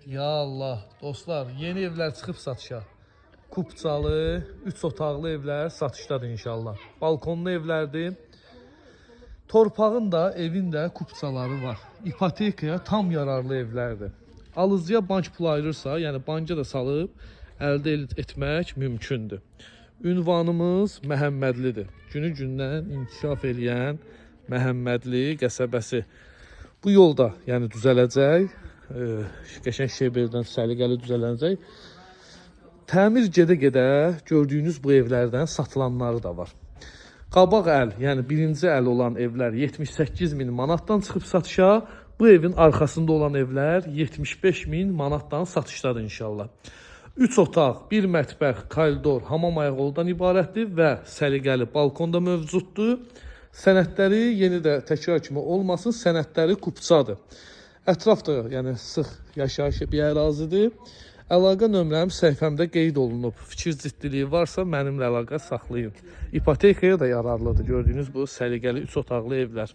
Ya Allah, dostlar, yeni evler çıxıb satışa. Kupçalı, 3 otaqlı evlər satışdadır inşallah. Balkonlu evlərdir. Torpağın da, evin də kupçaları var. İpotekaya tam yararlı evlərdir. Alıcıya bank pul ayırırsa, yəni banka da salıb əldə etmək mümkündür. Ünvanımız Məhəmmədlidir. Günü-gündən inkişaf eləyən Məhəmmədli qəsəbəsi. Bu yolda yəni düzələcək. Qəşəng Şeberdən səliqəli düzələcək. Təmir gedə-gedə gördüyünüz bu evlərdən satılanları da var. Qabaq əl, yəni birinci əl olan evlər 78.000 manatdan çıxıb satışa. Bu evin arxasında olan evlər 75.000 manatdan satışdadır inşallah. 3 otaq, 1 mətbəx, koridor, hamam ayaqoldan ibarətdir və səliqəli balkonda mövcuddur. Sənədləri yeni də təkrar kimi olmasın, sənədləri kupçadır. Ətrafda yəni sıx yaşayış bir ərazidir. Əlaqə nömrəm səhifəmdə qeyd olunub. Fikir ciddiliyi varsa mənimlə əlaqə saxlayın. İpotekaya da yararlıdır gördüyünüz bu səliqəli 3 otaqlı evlər.